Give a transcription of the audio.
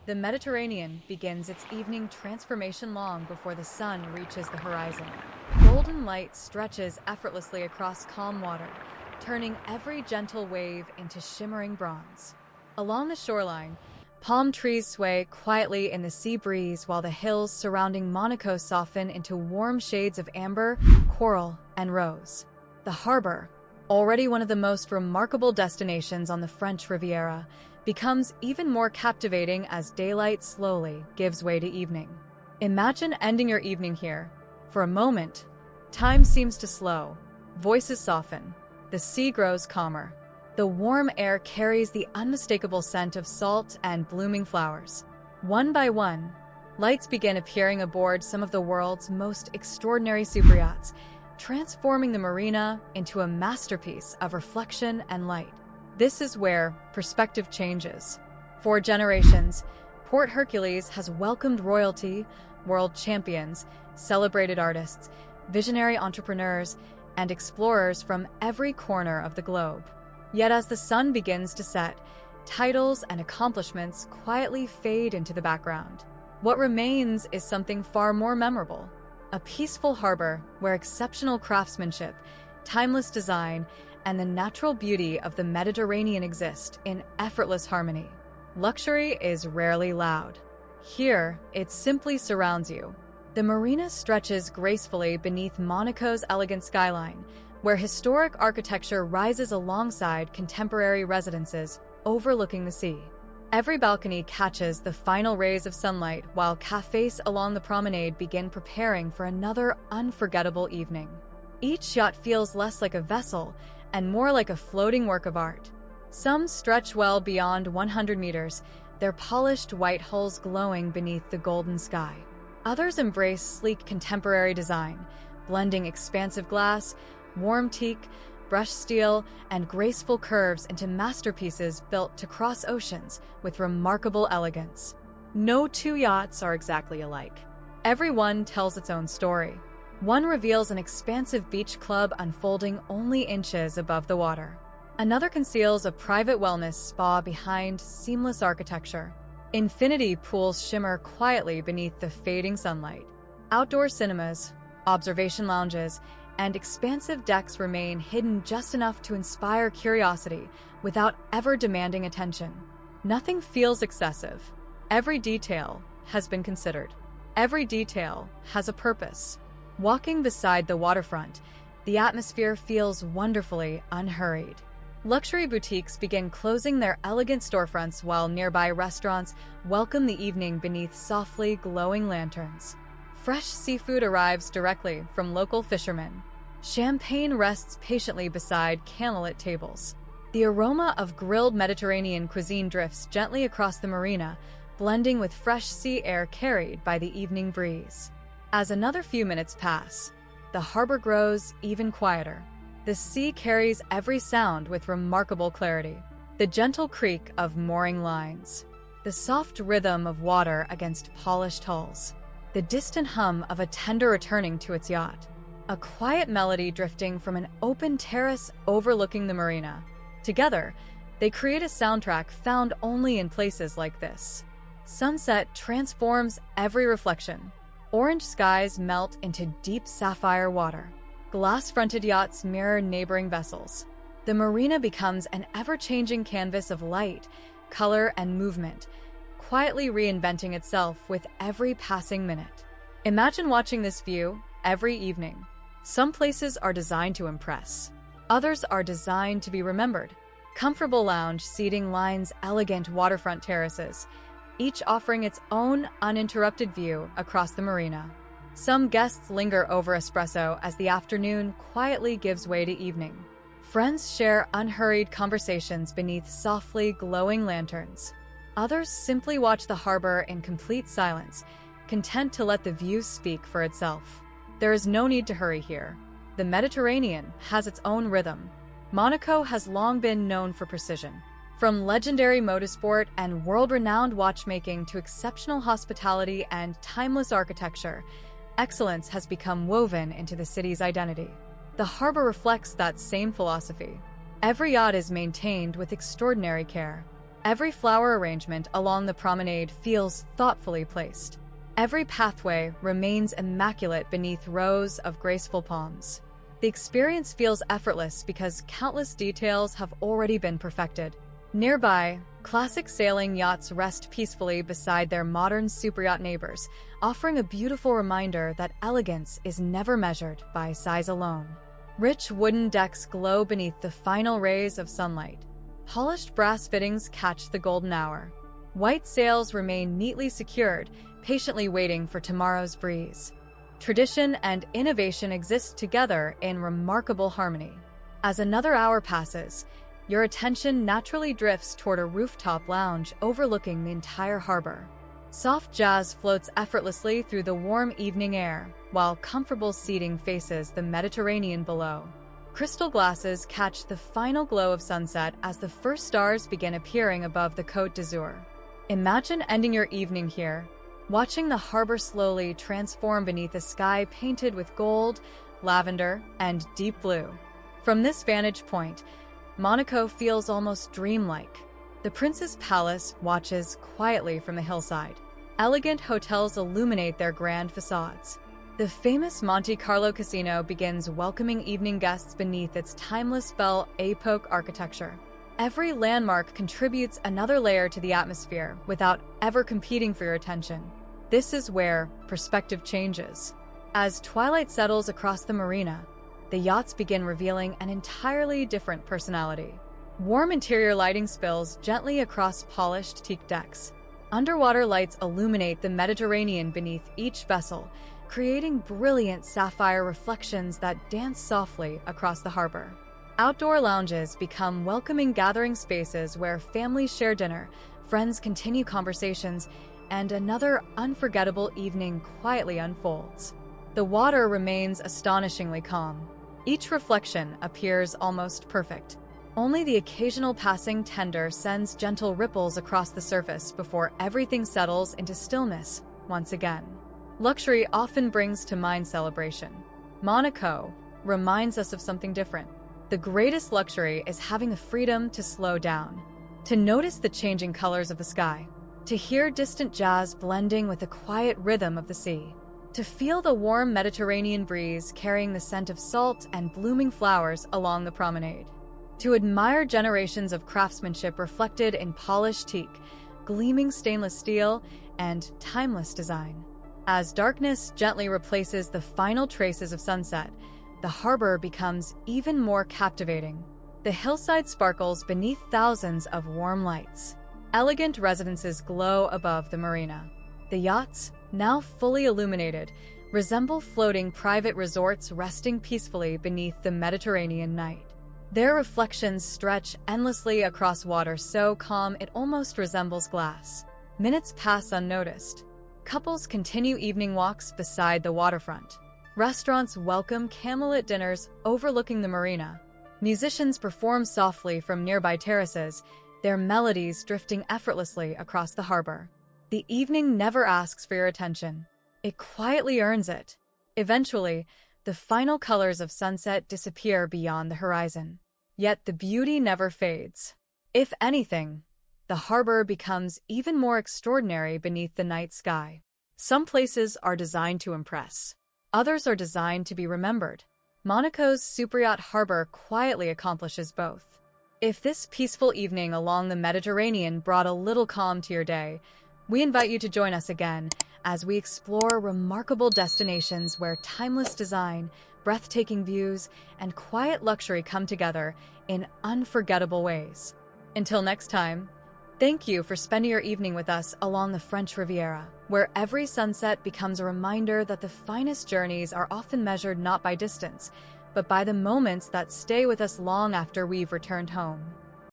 The Mediterranean begins its evening transformation long before the sun reaches the horizon. Golden light stretches effortlessly across calm water, turning every gentle wave into shimmering bronze. Along the shoreline, palm trees sway quietly in the sea breeze while the hills surrounding Monaco soften into warm shades of amber, coral, and rose. The harbor, already one of the most remarkable destinations on the French Riviera, becomes even more captivating as daylight slowly gives way to evening. Imagine ending your evening here. For a moment, time seems to slow. Voices soften. The sea grows calmer. The warm air carries the unmistakable scent of salt and blooming flowers. One by one, lights begin appearing aboard some of the world's most extraordinary superyachts, transforming the marina into a masterpiece of reflection and light. This is where perspective changes. For generations, Port Hercules has welcomed royalty, world champions, celebrated artists, visionary entrepreneurs, and explorers from every corner of the globe. Yet as the sun begins to set, titles and accomplishments quietly fade into the background. What remains is something far more memorable: a peaceful harbor where exceptional craftsmanship, timeless design, and the natural beauty of the Mediterranean exist in effortless harmony. Luxury is rarely loud. Here, it simply surrounds you. The marina stretches gracefully beneath Monaco's elegant skyline, where historic architecture rises alongside contemporary residences overlooking the sea. Every balcony catches the final rays of sunlight, while cafes along the promenade begin preparing for another unforgettable evening. Each yacht feels less like a vessel and more like a floating work of art. Some stretch well beyond 100 meters, their polished white hulls glowing beneath the golden sky. Others embrace sleek contemporary design, blending expansive glass, warm teak, brushed steel, and graceful curves into masterpieces built to cross oceans with remarkable elegance. No two yachts are exactly alike. Every one tells its own story. One reveals an expansive beach club unfolding only inches above the water. Another conceals a private wellness spa behind seamless architecture. Infinity pools shimmer quietly beneath the fading sunlight. Outdoor cinemas, observation lounges, and expansive decks remain hidden just enough to inspire curiosity without ever demanding attention. Nothing feels excessive. Every detail has been considered. Every detail has a purpose. Walking beside the waterfront, the atmosphere feels wonderfully unhurried. Luxury boutiques begin closing their elegant storefronts while nearby restaurants welcome the evening beneath softly glowing lanterns. Fresh seafood arrives directly from local fishermen. Champagne rests patiently beside candlelit tables. The aroma of grilled Mediterranean cuisine drifts gently across the marina, blending with fresh sea air carried by the evening breeze. As another few minutes pass, the harbor grows even quieter. The sea carries every sound with remarkable clarity. The gentle creak of mooring lines, the soft rhythm of water against polished hulls, the distant hum of a tender returning to its yacht, a quiet melody drifting from an open terrace overlooking the marina. Together, they create a soundtrack found only in places like this. Sunset transforms every reflection. Orange skies melt into deep sapphire water. Glass-fronted yachts mirror neighboring vessels. The marina becomes an ever-changing canvas of light, color, and movement, quietly reinventing itself with every passing minute. Imagine watching this view every evening. Some places are designed to impress. Others are designed to be remembered. Comfortable lounge seating lines elegant waterfront terraces, each offering its own uninterrupted view across the marina. Some guests linger over espresso as the afternoon quietly gives way to evening. Friends share unhurried conversations beneath softly glowing lanterns. Others simply watch the harbor in complete silence, content to let the view speak for itself. There is no need to hurry here. The Mediterranean has its own rhythm. Monaco has long been known for precision. From legendary motorsport and world-renowned watchmaking to exceptional hospitality and timeless architecture, excellence has become woven into the city's identity. The harbor reflects that same philosophy. Every yacht is maintained with extraordinary care. Every flower arrangement along the promenade feels thoughtfully placed. Every pathway remains immaculate beneath rows of graceful palms. The experience feels effortless because countless details have already been perfected. Nearby, classic sailing yachts rest peacefully beside their modern superyacht neighbors, offering a beautiful reminder that elegance is never measured by size alone. Rich wooden decks glow beneath the final rays of sunlight. Polished brass fittings catch the golden hour. White sails remain neatly secured, patiently waiting for tomorrow's breeze. Tradition and innovation exist together in remarkable harmony. As another hour passes, your attention naturally drifts toward a rooftop lounge overlooking the entire harbor. Soft jazz floats effortlessly through the warm evening air, while comfortable seating faces the Mediterranean below. Crystal glasses catch the final glow of sunset as the first stars begin appearing above the Côte d'Azur. Imagine ending your evening here, watching the harbor slowly transform beneath a sky painted with gold, lavender, and deep blue. From this vantage point, Monaco feels almost dreamlike. The Prince's Palace watches quietly from the hillside. Elegant hotels illuminate their grand facades. The famous Monte Carlo casino begins welcoming evening guests beneath its timeless Belle Époque architecture. Every landmark contributes another layer to the atmosphere without ever competing for your attention. This is where perspective changes. As twilight settles across the marina, the yachts begin revealing an entirely different personality. Warm interior lighting spills gently across polished teak decks. Underwater lights illuminate the Mediterranean beneath each vessel, creating brilliant sapphire reflections that dance softly across the harbor. Outdoor lounges become welcoming gathering spaces where families share dinner, friends continue conversations, and another unforgettable evening quietly unfolds. The water remains astonishingly calm. Each reflection appears almost perfect. Only the occasional passing tender sends gentle ripples across the surface before everything settles into stillness once again. Luxury often brings to mind celebration. Monaco reminds us of something different. The greatest luxury is having the freedom to slow down, to notice the changing colors of the sky, to hear distant jazz blending with the quiet rhythm of the sea, to feel the warm Mediterranean breeze carrying the scent of salt and blooming flowers along the promenade, to admire generations of craftsmanship reflected in polished teak, gleaming stainless steel, and timeless design. As darkness gently replaces the final traces of sunset, the harbor becomes even more captivating. The hillside sparkles beneath thousands of warm lights. Elegant residences glow above the marina. The yachts, now fully illuminated, resemble floating private resorts resting peacefully beneath the Mediterranean night. Their reflections stretch endlessly across water so calm it almost resembles glass. Minutes pass unnoticed. Couples continue evening walks beside the waterfront. Restaurants welcome candlelit dinners overlooking the marina. Musicians perform softly from nearby terraces, their melodies drifting effortlessly across the harbor. The evening never asks for your attention. It quietly earns it. Eventually, the final colors of sunset disappear beyond the horizon. Yet the beauty never fades. If anything, the harbor becomes even more extraordinary beneath the night sky. Some places are designed to impress. Others are designed to be remembered. Monaco's superyacht harbor quietly accomplishes both. If this peaceful evening along the Mediterranean brought a little calm to your day, we invite you to join us again as we explore remarkable destinations where timeless design, breathtaking views, and quiet luxury come together in unforgettable ways. Until next time, thank you for spending your evening with us along the French Riviera, where every sunset becomes a reminder that the finest journeys are often measured not by distance, but by the moments that stay with us long after we've returned home.